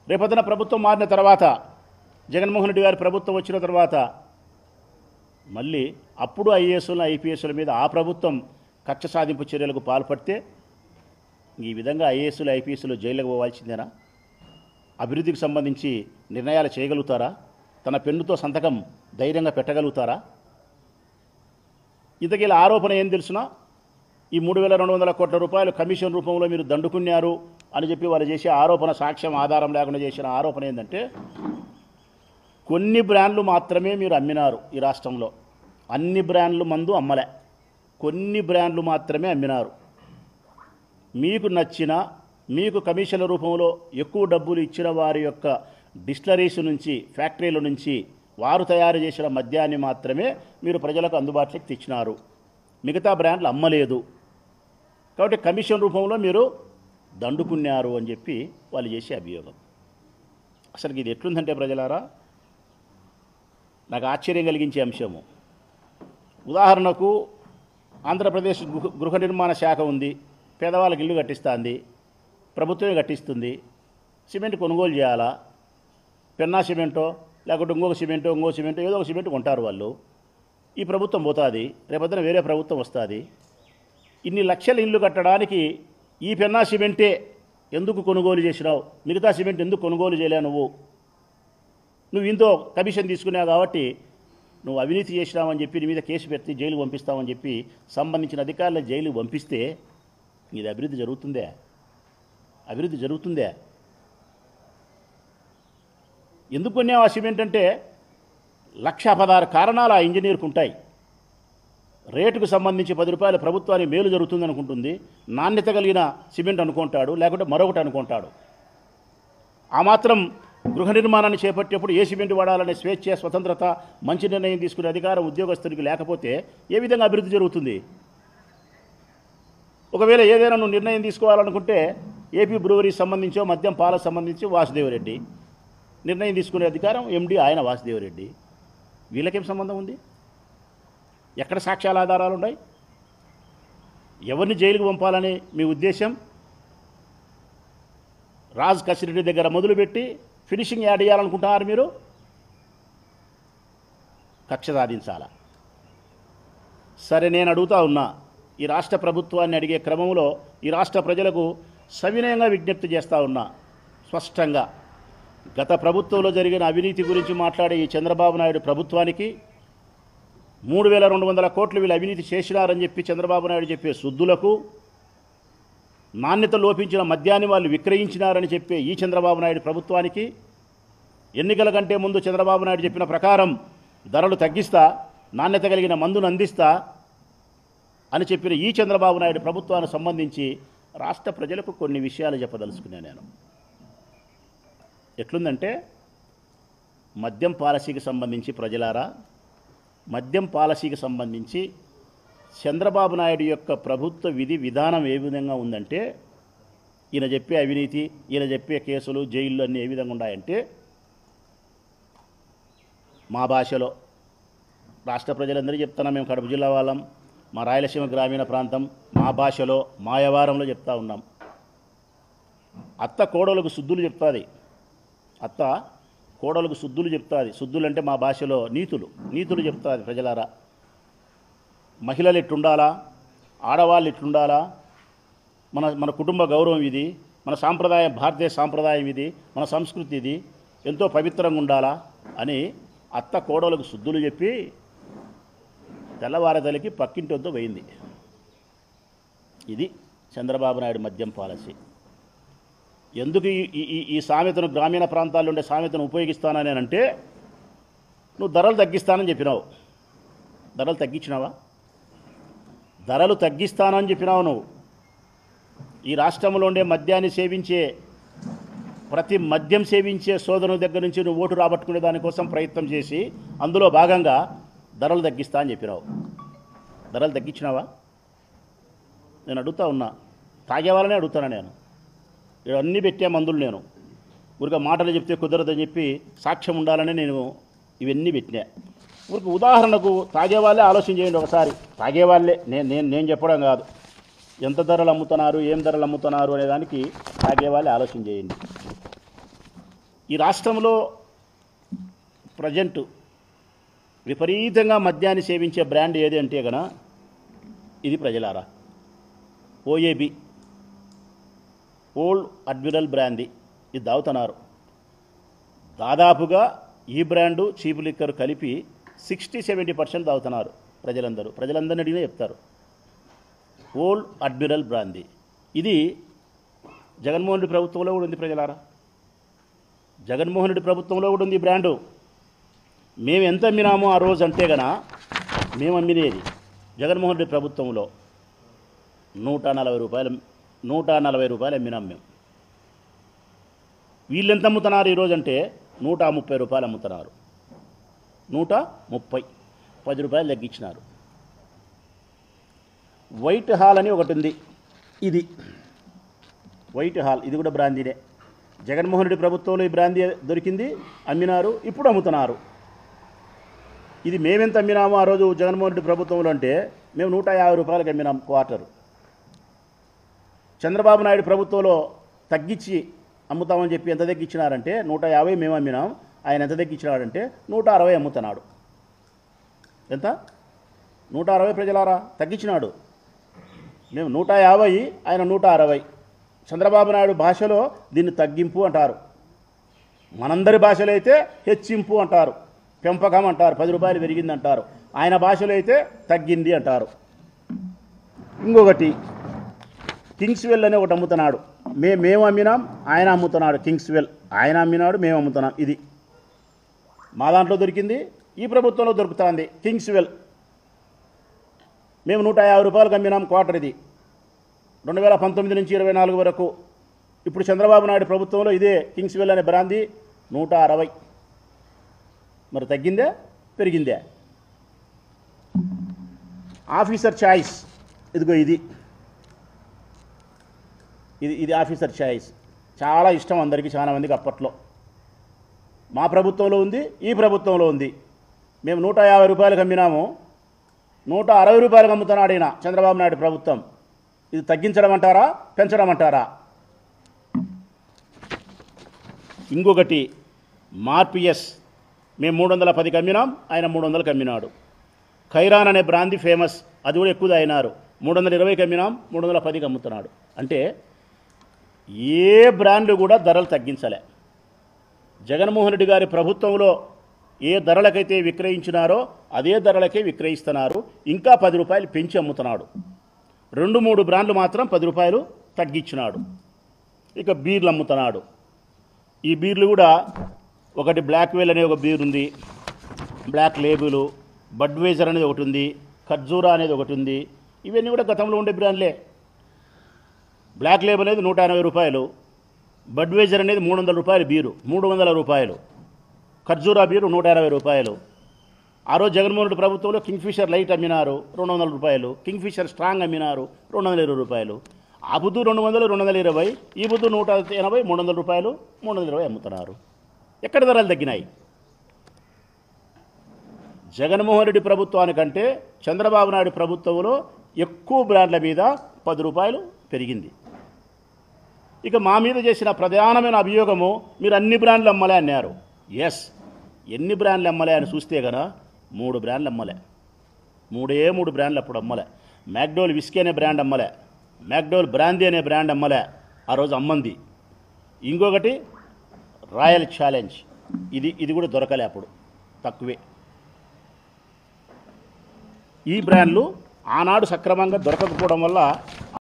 రేపొద్దున ప్రభుత్వం మారిన తర్వాత, జగన్మోహన్ రెడ్డి గారి ప్రభుత్వం వచ్చిన తర్వాత మళ్ళీ అప్పుడు ఐఏఎస్లు ఐపీఎస్ల మీద ఆ ప్రభుత్వం కక్ష సాధింపు చర్యలకు పాల్పడితే ఈ విధంగా ఐఏఎస్లు ఐపీఎస్లు జైలుకు పోవాల్సిందేనా? అభివృద్ధికి సంబంధించి నిర్ణయాలు చేయగలుగుతారా? తన పెన్నుతో సంతకం ధైర్యంగా పెట్టగలుగుతారా? ఇంతకీ ఆరోపణ ఏం తెలుసునా, ఈ 3,200 కోట్ల రూపాయలు కమిషన్ రూపంలో మీరు దండుకున్నారు అని చెప్పి వాళ్ళు చేసే ఆరోపణ, సాక్ష్యం ఆధారం లేకుండా చేసిన ఆరోపణ ఏంటంటే, కొన్ని బ్రాండ్లు మాత్రమే మీరు అమ్మినారు ఈ రాష్ట్రంలో. అన్ని బ్రాండ్లు మందు అమ్మలే, కొన్ని బ్రాండ్లు మాత్రమే అమ్మినారు. మీకు నచ్చిన, మీకు కమిషన్ల రూపంలో ఎక్కువ డబ్బులు ఇచ్చిన వారి యొక్క డిస్టిలరీస్ నుంచి, ఫ్యాక్టరీల నుంచి వారు తయారు చేసిన మద్యాన్ని మాత్రమే మీరు ప్రజలకు అందుబాటులోకి తెచ్చినారు. మిగతా బ్రాండ్లు అమ్మలేదు. కాబట్టి కమిషన్ రూపంలో మీరు దండుకున్నారు అని చెప్పి వాళ్ళు చేసే అభియోగం. అసలు ఇది ఎట్లుందంటే ప్రజలారా, నాకు ఆశ్చర్యం కలిగించే అంశము. ఉదాహరణకు ఆంధ్రప్రదేశ్ గృహ నిర్మాణ శాఖ ఉంది, పేదవాళ్ళకి ఇల్లు కట్టిస్తుంది, ప్రభుత్వమే కట్టిస్తుంది. సిమెంట్ కొనుగోలు చేయాలా? పెన్నా సిమెంటో లేకుంటే ఇంకొక సిమెంటో ఏదో ఒక సిమెంట్ కొంటారు వాళ్ళు. ఈ ప్రభుత్వం పోతుంది, రేపొద్దున వేరే ప్రభుత్వం వస్తుంది. ఇన్ని లక్షల ఇల్లు కట్టడానికి ఈ పెన్నా సిమెంటే ఎందుకు కొనుగోలు చేసినావు? మిగతా సిమెంట్ ఎందుకు కొనుగోలు చేయలే? నువ్వు ఇంతో కమిషన్ తీసుకున్నావు కాబట్టి నువ్వు అవినీతి చేసినావని చెప్పి నీ మీద కేసు పెట్టి జైలు పంపిస్తామని చెప్పి సంబంధించిన అధికారులు జైలు పంపిస్తే ఇది అభివృద్ధి జరుగుతుందే? అభివృద్ధి జరుగుతుందే? ఎందుకు కొన్నావు ఆ సిమెంట్ అంటే 1,16 కారణాలు ఆ ఇంజనీర్కు ఉంటాయి. రేటుకు సంబంధించి 10 రూపాయలు ప్రభుత్వానికి మేలు జరుగుతుంది అనుకుంటుంది, నాణ్యత కలిగిన సిమెంట్ అనుకుంటాడు, లేకుంటే మరొకటి అనుకుంటాడు. ఆ మాత్రం గృహ నిర్మాణాన్ని చేపట్టేప్పుడు ఏ సిమెంట్ వాడాలనే స్వేచ్ఛ, స్వతంత్రత, మంచి నిర్ణయం తీసుకునే అధికారం ఉద్యోగస్తుడికి లేకపోతే ఏ విధంగా అభివృద్ధి జరుగుతుంది? ఒకవేళ ఏదైనా నువ్వు నిర్ణయం తీసుకోవాలనుకుంటే ఏపీ బ్రూవరీ సంబంధించో మద్యం పాలకు సంబంధించి వాసుదేవరెడ్డి నిర్ణయం తీసుకునే అధికారం ఎండి ఆయన వాసుదేవరెడ్డి. వీళ్ళకేం సంబంధం ఉంది? ఎక్కడ సాక్ష్యాల ఆధారాలు ఉన్నాయి? ఎవరిని జైలుకు పంపాలని మీ ఉద్దేశం? రాజ్ కసిరెడ్డి దగ్గర మొదలుపెట్టి ఫినిషింగ్ యాడ్ చేయాలనుకుంటున్నారు మీరు? కక్ష సాధించాలా? సరే, నేను అడుగుతా ఉన్నా, ఈ రాష్ట్ర ప్రభుత్వాన్ని అడిగే క్రమంలో ఈ రాష్ట్ర ప్రజలకు సవినయంగా విజ్ఞప్తి చేస్తూ ఉన్నా, స్పష్టంగా గత ప్రభుత్వంలో జరిగిన అవినీతి గురించి మాట్లాడే ఈ చంద్రబాబు నాయుడు ప్రభుత్వానికి 3,200 కోట్లు వీళ్ళు అవినీతి చేసినారని చెప్పి చంద్రబాబు నాయుడు చెప్పే శుద్ధులకు, నాణ్యత లోపించిన మద్యాన్ని వాళ్ళు విక్రయించినారని చెప్పే ఈ చంద్రబాబు నాయుడు ప్రభుత్వానికి, ఎన్నికల కంటే ముందు చంద్రబాబు నాయుడు చెప్పిన ప్రకారం ధరలు తగ్గిస్తా, నాణ్యత కలిగిన మందును అందిస్తా అని చెప్పిన ఈ చంద్రబాబు నాయుడు ప్రభుత్వానికి సంబంధించి రాష్ట్ర ప్రజలకు కొన్ని విషయాలు చెప్పదలుచుకున్నాను నేను. ఎట్లుందంటే, మద్యం పాలసీకి సంబంధించి ప్రజలారా, మద్యం పాలసీకి సంబంధించి చంద్రబాబు నాయుడు యొక్క ప్రభుత్వ విధానం ఏ విధంగా ఉందంటే, ఈయన చెప్పే అవినీతి, ఈయన చెప్పే కేసులు, జైళ్ళు అన్నీ ఏ విధంగా ఉన్నాయంటే, మా భాషలో రాష్ట్ర ప్రజలందరూ చెప్తున్నా, మేము కడప జిల్లా వాళ్ళం, మా రాయలసీమ గ్రామీణ ప్రాంతం, మా భాషలో మాయవారంలో చెప్తా ఉన్నాం. అత్త కోడలకు శుద్ధులు చెప్తుంది, అత్త కోడలకు శుద్ధులు చెప్తుంది. శుద్ధులు అంటే మా భాషలో నీతులు చెప్తుంది. ప్రజలారా, మహిళలు ఎట్లుండాలా, ఆడవాళ్ళు ఎట్లుండాలా, మన కుటుంబ గౌరవం ఇది, మన సాంప్రదాయం, భారతీయ సాంప్రదాయం ఇది, మన సంస్కృతి ఇది, ఎంతో పవిత్రంగా ఉండాలా అని అత్త కోడలకు శుద్ధులు చెప్పి తెల్లవారదలికి పక్కింటితో పోయింది. ఇది చంద్రబాబు నాయుడు మద్యం పాలసీ. ఎందుకు ఈ సామెతను, గ్రామీణ ప్రాంతాల్లో ఉండే సామెతను ఉపయోగిస్తానని అంటే, నువ్వు ధరలు తగ్గిస్తానని చెప్పినావు. ధరలు తగ్గించినావా? ధరలు తగ్గిస్తానని చెప్పినావు నువ్వు. ఈ రాష్ట్రంలో ఉండే మద్యాన్ని సేవించే, ప్రతి మద్యం సేవించే సోదరుని దగ్గర నుంచి నువ్వు ఓటు రాబట్టుకునే దానికోసం ప్రయత్నం చేసి అందులో భాగంగా ధరలు తగ్గిస్తా అని చెప్పినావు. ధరలు తగ్గించినావా? నేను అడుగుతా ఉన్నా, తాగేవాళ్ళనే అడుగుతాను నేను. అన్నీ పెట్టే మందులు నేను ఊరిక మాటలు చెప్తే కుదరదని చెప్పి సాక్ష్యం ఉండాలని నేను ఇవన్నీ పెట్టినా. ఊరికి ఉదాహరణకు తాగేవాళ్ళే ఆలోచన చేయండి ఒకసారి. తాగేవాళ్ళే, నేను చెప్పడం కాదు. ఎంత ధరలు అమ్ముతున్నారు, ఏం ధరలు అమ్ముతున్నారు అనేదానికి తాగేవాళ్ళే ఆలోచన చేయండి. ఈ రాష్ట్రంలో ప్రజెంట్ విపరీతంగా మద్యాన్ని సేవించే బ్రాండ్ ఏది అంటే గన ఇది ప్రజలారా ఓఏబి, ఓల్డ్ అడ్మిరల్ బ్రాందీ. ఇది తాగుతున్నారు. దాదాపుగా ఈ బ్రాండు చీప్ లిక్కర్ కలిపి 60-70% తాగుతున్నారు ప్రజలందరినీ అడిగినా చెప్తారు. ఓల్డ్ అడ్మిరల్ బ్రాందీ ఇది జగన్మోహన్ రెడ్డి ప్రభుత్వంలో కూడా ఉంది ప్రజలారా. జగన్మోహన్ రెడ్డి ప్రభుత్వంలో కూడా ఉంది ఈ బ్రాండు. మేము ఎంత అమ్మినామో ఆ రోజు అంటే గన మేము అమ్మినేది జగన్మోహన్ రెడ్డి ప్రభుత్వంలో 140 రూపాయలు అమ్మినాం మేము. వీళ్ళు ఎంత అమ్ముతున్నారు ఈరోజు అంటే 130 రూపాయలు అమ్ముతున్నారు. 130, 10 రూపాయలు తగ్గించినారు. వైట్ హాల్ అని ఒకటి ఉంది. ఇది వైట్ హాల్, ఇది కూడా బ్రాందీనే. జగన్మోహన్ రెడ్డి ప్రభుత్వంలో ఈ బ్రాందీ దొరికింది, అమ్మినారు, ఇప్పుడు అమ్ముతున్నారు. ఇది మేమెంత అమ్మినామో ఆ రోజు జగన్మోహన్ రెడ్డి ప్రభుత్వంలో అంటే మేము 150 రూపాయలకి అమ్మినాం క్వార్టర్. చంద్రబాబు నాయుడు ప్రభుత్వంలో తగ్గించి అమ్ముతామని చెప్పి ఎంత తగ్గించినారంటే 150 మేము అమ్మినాం. ఆయన ఎంత తగ్గించినాడంటే 160 అమ్ముతున్నాడు. ఎంత? 160 ప్రజలారా తగ్గించినాడు. మేము 150, ఆయన 160. చంద్రబాబు నాయుడు భాషలో దీన్ని తగ్గింపు అంటారు. మనందరి భాషలో అయితే హెచ్చింపు అంటారు, పెంపకం అంటారు, 10 రూపాయలు పెరిగింది అంటారు. ఆయన భాషలో అయితే తగ్గింది అంటారు. ఇంకొకటి కింగ్స్వెల్ అని ఒకటి అమ్ముతున్నాడు. మేము అమ్మినాం, ఆయన అమ్ముతున్నాడు. కింగ్స్వెల్ ఆయన అమ్మినాడు, మేము అమ్ముతున్నాం. ఇది మా దాంట్లో దొరికింది, ఈ ప్రభుత్వంలో దొరుకుతుంది. కింగ్స్వెల్ మేము 150 రూపాయలకు అమ్మినాం క్వార్టర్. ఇది 2019 నుంచి 24 వరకు. ఇప్పుడు చంద్రబాబు నాయుడు ప్రభుత్వంలో ఇదే కింగ్స్వెల్ అనే బ్రాందీ 160. మరి తగ్గిందే పెరిగిందే? ఆఫీసర్ చాయిస్, ఇదిగో ఇది ఆఫీసర్ చాయిస్. చాలా ఇష్టం అందరికీ, చాలా మందికి అప్పట్లో. మా ప్రభుత్వంలో ఉంది, ఈ ప్రభుత్వంలో ఉంది. మేము 150 రూపాయలకు అమ్మినాము, 160 రూపాయలకు అమ్ముతున్నాడు ఈయన చంద్రబాబు నాయుడు ప్రభుత్వం. ఇది తగ్గించడం అంటారా, పెంచడం అంటారా? ఇంకొకటి మార్పిఎస్, మేము 310కి అమ్మినాం, ఆయన 300కి అమ్మినాడు. ఖైరాన్ అనే బ్రాందీ ఫేమస్, అది కూడా ఎక్కువ అయినారు. 320కి అమ్మినాం, 310కి అమ్ముతున్నాడు. అంటే ఏ బ్రాండ్లు కూడా ధరలు తగ్గించలే. జగన్మోహన్ రెడ్డి గారి ప్రభుత్వంలో ఏ ధరలకైతే విక్రయించినారో అదే ధరలకే విక్రయిస్తున్నారు. ఇంకా 10 రూపాయలు పెంచి అమ్ముతున్నాడు. 2-3 బ్రాండ్లు మాత్రం 10 రూపాయలు తగ్గించినాడు. ఇక బీర్లు అమ్ముతున్నాడు. ఈ బీర్లు కూడా ఒకటి బ్లాక్ వేల్ అనే ఒక బీర్ ఉంది, బ్లాక్ లేబుల్, బడ్వైజర్ అనేది ఒకటి ఉంది, ఖర్జూరా అనేది ఒకటి ఉంది. ఇవన్నీ కూడా గతంలో ఉండే బ్రాండ్లే. బ్లాక్ లేబుల్ అనేది 180 రూపాయలు, బడ్వైజర్ అనేది 300 రూపాయలు బీరు, 300 రూపాయలు. ఖర్జూరా బీరు 180 రూపాయలు. ఆ రోజు జగన్మోహన్ రెడ్డి ప్రభుత్వంలో కింగ్ఫిషర్ లైట్ అమ్మినారు 200 రూపాయలు, కింగ్ఫిషర్ స్ట్రాంగ్ అమ్మినారు 220 రూపాయలు. ఆ బుద్ధు 200, 220, ఈ బుద్ధు 180, 300 రూపాయలు, 320 అమ్ముతున్నారు. ఎక్కడ ధరలు తగ్గినాయి? జగన్మోహన్ రెడ్డి ప్రభుత్వానికంటే చంద్రబాబు నాయుడు ప్రభుత్వంలో ఎక్కువ బ్రాండ్ల మీద 10 రూపాయలు పెరిగింది. ఇక మా మీద చేసిన ప్రధానమైన అభియోగము, మీరు అన్ని బ్రాండ్లు అమ్మలే అన్నారు. ఎస్, ఎన్ని బ్రాండ్లు అమ్మలే అని చూస్తే కదా 3 బ్రాండ్లు అమ్మలే. 3 బ్రాండ్లు అప్పుడు అమ్మలే. మ్యాక్డోల్ విస్కీ అనే బ్రాండ్ అమ్మలే, మ్యాక్డోల్ బ్రాందీ అనే బ్రాండ్ అమ్మలే, ఆ రోజు అమ్మంది. ఇంకొకటి రాయల్ ఛాలెంజ్, ఇది కూడా దొరకలే అప్పుడు, తక్కువే. ఈ బ్రాండ్లు ఆనాడు సక్రమంగా దొరకకపోవడం వల్ల